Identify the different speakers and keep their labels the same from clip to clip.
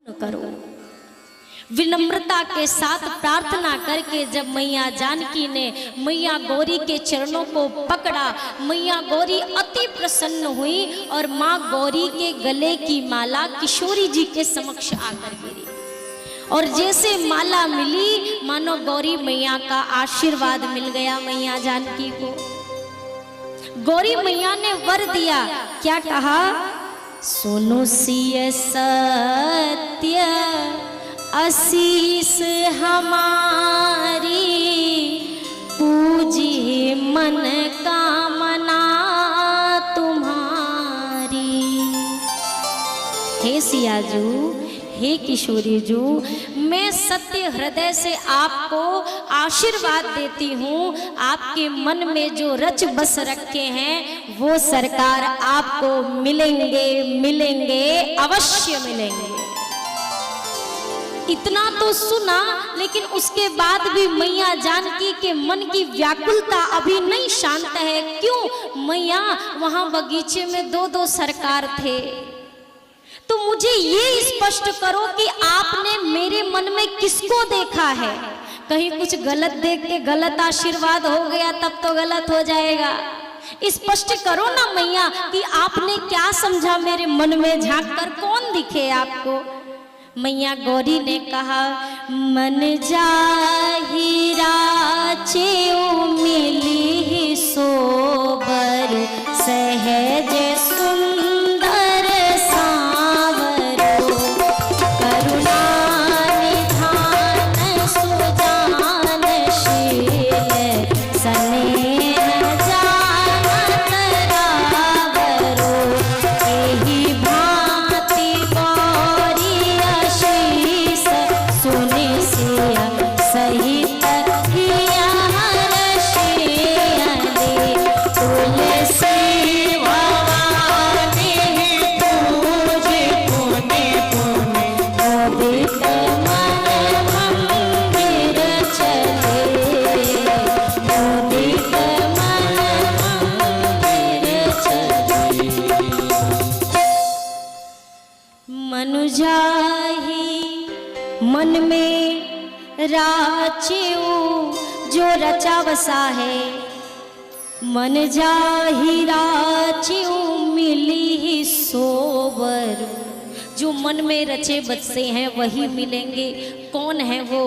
Speaker 1: करो। विनम्रता के साथ प्रार्थना करके जब मैया जानकी ने मैया गौरी के चरणों को पकड़ा, मैया गौरी अति प्रसन्न हुई और माँ गौरी के गले की माला किशोरी जी के समक्ष आकर गिरी। और जैसे माला मिली मानो गौरी मैया का आशीर्वाद मिल गया मैया जानकी को। गौरी मैया ने वर दिया, क्या कहा? सुनो सिय सत्य आशीष हमारी, पूजिए मन कामना तुम्हारी। हे सियाजू, हे किशोरी जू, मैं सत्य हृदय से आपको आशीर्वाद देती हूँ। आपके मन में जो रच बस रखे हैं वो सरकार आपको मिलेंगे, मिलेंगे, अवश्य मिलेंगे। इतना तो सुना, लेकिन उसके बाद भी मैया जानकी के मन की व्याकुलता अभी नहीं शांत है। क्यों? मैया वहां बगीचे में दो सरकार थे। तो मुझे ये स्पष्ट करो कि आपने मेरे मन में किसको देखा है? कहीं कुछ गलत देख के गलत आशीर्वाद हो गया तब तो गलत हो जाएगा। स्पष्ट करो ना मैया कि आपने क्या समझा मेरे मन में झांक कर, कौन दिखे आपको? मैया गौरी ने कहा, मन जाहिरा चेऊ मिली सोबर, सहज सुंदर सांवरो, करुणा निधान सुजानशील, स्नेह जानत रावरो, एहि भांति गौरी आशीष सुनि सिय सहित हिया हर्षियले, तुलसी भवानी पूजे पुनि पुनि, उदित मन मंदिर चले, उदित मन मंदिर चले। मनु जाहि मन में राचिऊ, जो रचा बसा है। मन जाहि राचिऊ मिली ही सोबर, जो मन में रचे बसे हैं वही मिलेंगे। कौन है वो?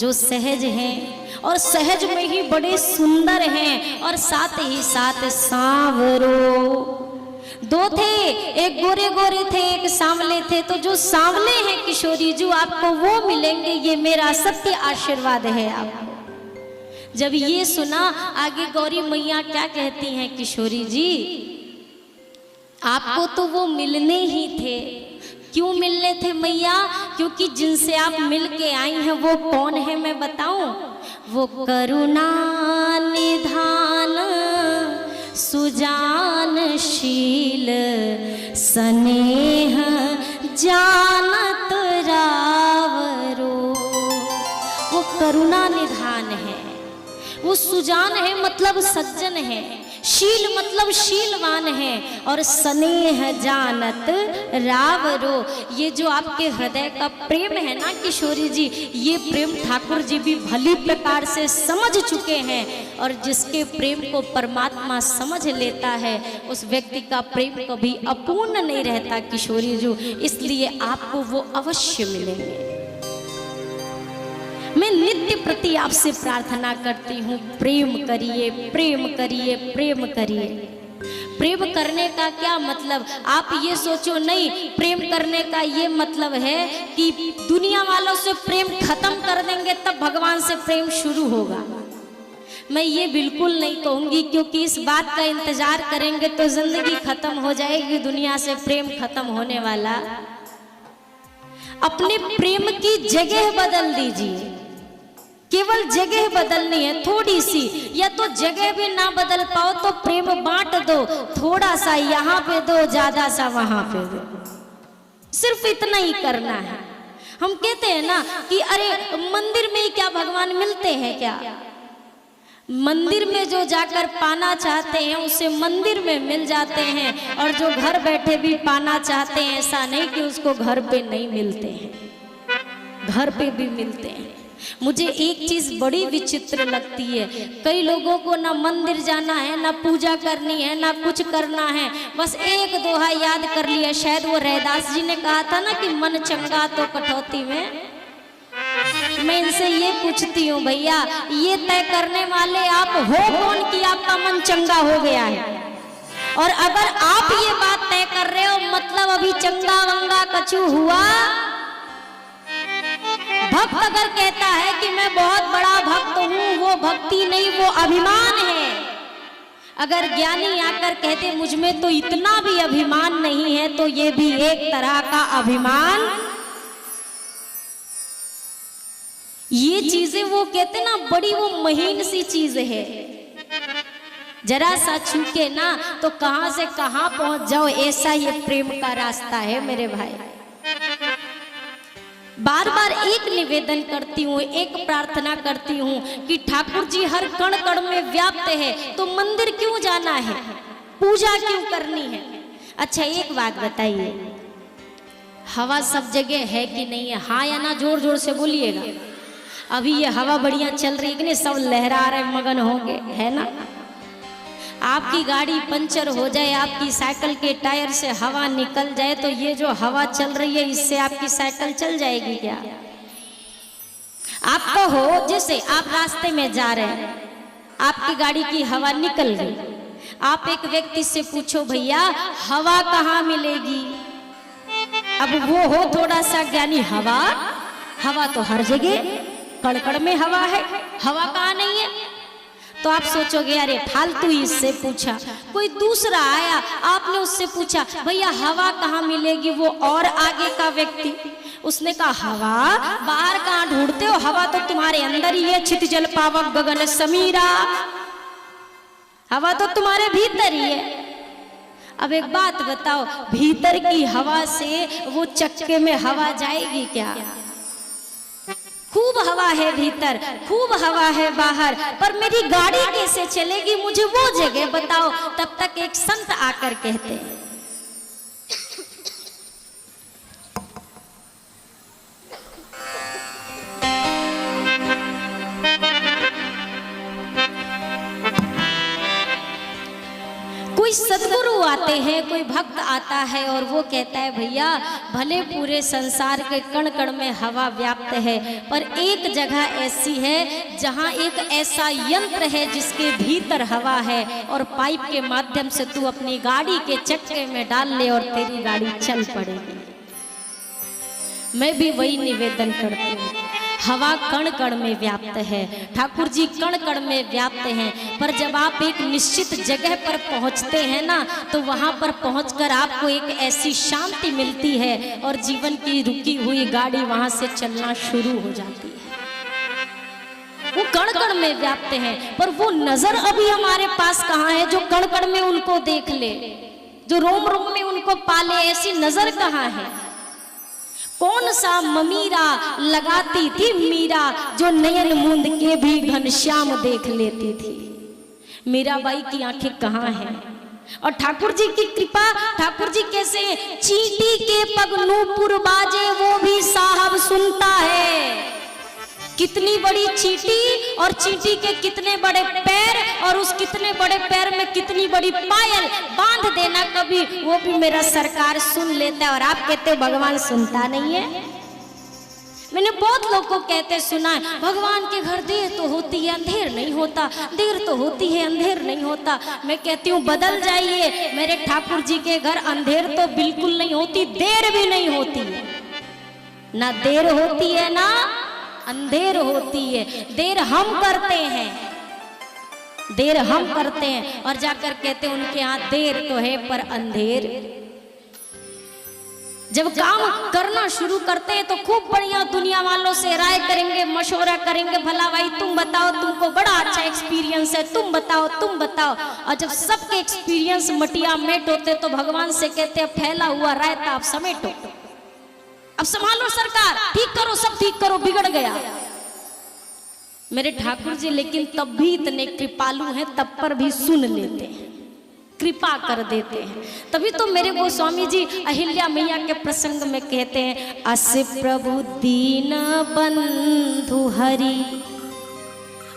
Speaker 1: जो सहज हैं और सहज में ही बड़े सुंदर हैं और साथ ही साथ सांवरो। दो थे, एक गोरे गोरे थे, एक सांवले थे। तो जो सांवले हैं किशोरी जी, आपको वो मिलेंगे, ये मेरा सत्य आशीर्वाद है आपको। जब ये सुना, आगे गौरी मैया क्या कहती हैं? किशोरी जी, आपको तो वो मिलने ही थे। क्यों मिलने थे मैया? क्योंकि जिनसे आप मिल के आई हैं वो कौन है मैं बताऊं? वो करुणा निधान सुजानशील, स्नेह जानत रावरो। वो करुणा निधान है, वो सुजान है मतलब सज्जन है, शील मतलब शीलवान है, और स्नेह जानत रावरो। ये जो आपके हृदय का प्रेम है ना किशोरी जी, ये प्रेम ठाकुर जी भी भली प्रकार से समझ चुके हैं। और जिसके प्रेम को परमात्मा समझ लेता है उस व्यक्ति का प्रेम कभी अपूर्ण नहीं रहता किशोरी जी, इसलिए आपको वो अवश्य मिलेंगे। मैं नित्य प्रति आपसे प्रार्थना करती हूँ, प्रेम करिए, प्रेम करिए, प्रेम करिए। प्रेम करने का क्या मतलब? आप ये सोचो नहीं, प्रेम करने का ये मतलब है कि दुनिया वालों से प्रेम खत्म कर देंगे तब भगवान से प्रेम शुरू होगा। मैं ये बिल्कुल नहीं कहूँगी, क्योंकि इस बात का इंतजार करेंगे तो जिंदगी खत्म हो जाएगी, दुनिया से प्रेम खत्म होने वाला। अपने प्रेम की जगह बदल दीजिए। केवल जगह बदलनी है थोड़ी सी, या तो जगह भी ना बदल पाओ तो प्रेम बांट दो, थोड़ा सा यहाँ पे दो, ज्यादा सा वहां पे दो, सिर्फ इतना ही करना है। हम कहते हैं ना कि अरे मंदिर में ही क्या भगवान मिलते हैं क्या? मंदिर में जो जाकर पाना चाहते हैं उसे मंदिर में मिल जाते हैं, और जो घर बैठे भी पाना चाहते हैं ऐसा नहीं कि उसको घर पे नहीं मिलते हैं, घर पे भी मिलते हैं। मुझे एक चीज बड़ी विचित्र लगती है, कई लोगों को ना मंदिर जाना है, ना पूजा करनी है, ना कुछ करना है, बस एक दोहा याद कर लिया। शायद वो रैदास जी ने कहा था ना कि मन चंगा तो कटौती में। मैं इनसे ये पूछती हूँ, भैया ये तय करने वाले आप हो कौन कि आपका मन चंगा हो गया है? और अगर आप ये बात तय कर रहे हो, मतलब अभी चंगा वंगा कछु हुआ? भक्त अगर कहता है कि मैं बहुत बड़ा भक्त हूँ, वो भक्ति नहीं, वो अभिमान है। अगर ज्ञानी आकर कहते मुझ में तो इतना भी अभिमान नहीं है, तो ये भी एक तरह का अभिमान। ये चीजें वो कहते ना बड़ी वो महीन सी चीज है, जरा सा छूके ना तो कहां से कहां पहुंच जाओ, ऐसा ये प्रेम का रास्ता है मेरे भाई। बार बार एक निवेदन करती हूँ, एक प्रार्थना करती हूँ कि ठाकुर जी हर कण कण में व्याप्त है, तो मंदिर क्यों जाना है, पूजा क्यों करनी है? अच्छा एक बात बताइए, हवा सब जगह है कि नहीं है? हाँ या ना जोर जोर से बोलिएगा। अभी ये हवा बढ़िया चल रही है कि नहीं, सब लहरा रहे मगन होंगे, है ना? आपकी गाड़ी पंचर हो जाए, आपकी साइकिल के टायर से हवा निकल जाए, तो ये जो हवा चल रही है इससे आपकी साइकिल चल जाएगी क्या? आप कहो जैसे आप रास्ते में जा रहे हैं, आपकी गाड़ी की हवा निकल गई, आप एक व्यक्ति से पूछो भैया हवा कहाँ मिलेगी? अब वो हो थोड़ा सा ज्ञानी, हवा तो हर जगह कड़कड़ में हवा है, हवा कहाँ नहीं है? तो आप सोचोगे अरे फालतू ही इससे पूछा। कोई दूसरा आया, आपने उससे पूछा भैया हवा कहाँ मिलेगी? वो और आगे का व्यक्ति, उसने कहा हवा बाहर कहाँ ढूंढते हो, हवा तो तुम्हारे अंदर ही है, छित जल पावक गगन समीरा, हवा तो तुम्हारे भीतर ही है। अब एक बात बताओ, भीतर की हवा से वो चक्के में हवा जाएगी क्या? खूब हवा है भीतर, खूब हवा है बाहर, पर मेरी गाड़ी कैसे चलेगी, मुझे वो जगह बताओ। तब तक एक संत आकर कहते हैं कोई सदगुरु आते हैं, कोई भक्त आता है और वो कहता है भैया भले पूरे संसार के कण कण में हवा व्याप्त है, पर एक जगह ऐसी है जहाँ एक ऐसा यंत्र है जिसके भीतर हवा है, और पाइप के माध्यम से तू अपनी गाड़ी के चक्के में डाल ले और तेरी गाड़ी चल पड़ेगी। मैं भी वही निवेदन करती हूँ, हवा कण कण में व्याप्त है, ठाकुर जी कण कण में व्याप्त हैं, पर जब आप एक निश्चित जगह पर पहुंचते हैं ना, तो वहां पर पहुंचकर आपको एक ऐसी शांति मिलती है और जीवन की रुकी हुई गाड़ी वहां से चलना शुरू हो जाती है। वो कण कण में व्याप्त हैं, पर वो नजर अभी हमारे पास कहाँ है जो कण कण में उनको देख ले, जो रोम रोम में उनको पाले, ऐसी नजर कहाँ है? कौन सा ममीरा लगाती थी मीरा, जो नयन मूंद के भी घनश्याम देख लेती थी? मीराबाई की आंखें कहाँ हैं? और ठाकुर जी की कृपा, ठाकुर जी कैसे? चींटी के पग नूपुर बाजे वो भी साहब सुनता है। कितनी बड़ी चींटी और चींटी के कितने बड़े पैर, और उस कितने बड़े पैर में कितनी बड़ी पायल, बांध देना कभी, वो भी मेरा सरकार सुन लेता है। और आप कहते हो भगवान सुनता नहीं है? मैंने बहुत लोग को कहते सुना है भगवान के घर देर तो होती है अंधेर नहीं होता, देर तो होती है अंधेर नहीं होता। मैं कहती हूँ बदल जाइए, मेरे ठाकुर जी के घर अंधेर तो बिल्कुल नहीं होती, देर भी नहीं होती है। ना देर होती है ना अंधेर होती है। देर हम करते हैं, देर हम करते हैं, और जाकर कहते हैं उनके यहाँ देर तो है पर अंधेर। जब काम करना शुरू करते हैं तो खूब बढ़िया दुनिया वालों से राय करेंगे, मशवरा करेंगे, भला भाई तुम बताओ, तुमको बड़ा अच्छा एक्सपीरियंस है, तुम बताओ तुम बताओ। और जब सबके एक्सपीरियंस मटिया मेट होते तो भगवान से कहते हैं फैला हुआ रायता आप समेटो, अब संभालो सरकार, ठीक करो, सब ठीक करो, बिगड़ गया। मेरे ठाकुर जी लेकिन तब भी इतने कृपालु हैं, तब पर भी सुन लेते हैं, कृपा कर देते हैं। तभी तो मेरे गोस्वामी जी अहिल्या मैया के प्रसंग में कहते हैं, अस प्रभु दीन बंधु हरि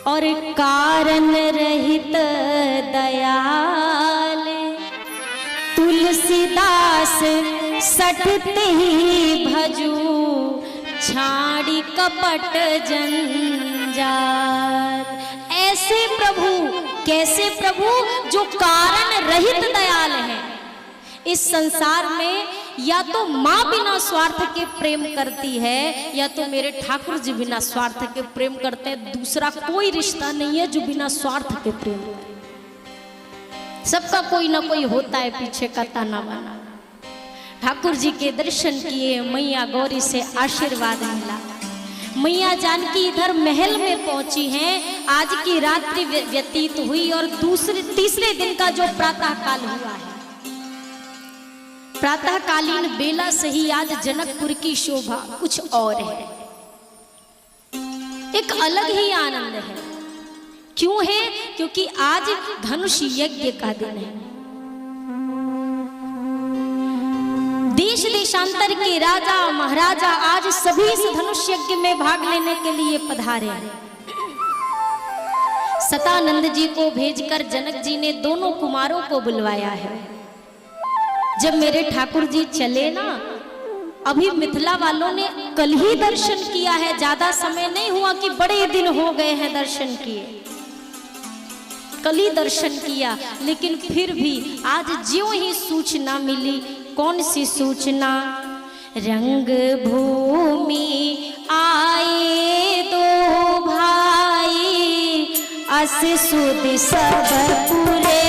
Speaker 1: और कारण रहित दयाल, तुलसीदास सटते ही भजू छाड़ी कपट जंजाल। ऐसे प्रभु, कैसे प्रभु जो कारण रहित दयाल है। इस संसार में या तो माँ बिना स्वार्थ के प्रेम करती है, या तो मेरे ठाकुर जी बिना स्वार्थ के प्रेम करते हैं। दूसरा कोई रिश्ता नहीं है जो बिना स्वार्थ के प्रेम करे। सबका कोई ना कोई होता है पीछे का ताना बाना। ठाकुर जी के दर्शन किए, मैया गौरी से आशीर्वाद मिला। मैया जानकी इधर महल में पहुंची हैं। आज की रात्रि व्यतीत हुई और तीसरे दिन का जो प्रातः काल हुआ है, प्रातःकालीन बेला से ही आज जनकपुर की शोभा कुछ और है, एक अलग ही आनंद है। क्यों है? क्योंकि आज धनुष यज्ञ का दिन है। देश देशांतर के राजा महाराजा आज सभी इस धनुष यज्ञ में भाग लेने के लिए पधारे हैं। सतानंद जी को भेजकर जनक जी ने दोनों कुमारों को बुलवाया है। जब मेरे ठाकुर जी चले ना, अभी मिथिला वालों ने कल ही दर्शन किया है, ज्यादा समय नहीं हुआ कि बड़े दिन हो गए हैं दर्शन किए, कल ही दर्शन किया। लेकिन फिर भी आज ज्यों ही सूचना मिली, कौन सी सूचना? रंग भूमि आए दो भाई, अस सुध सब पूरे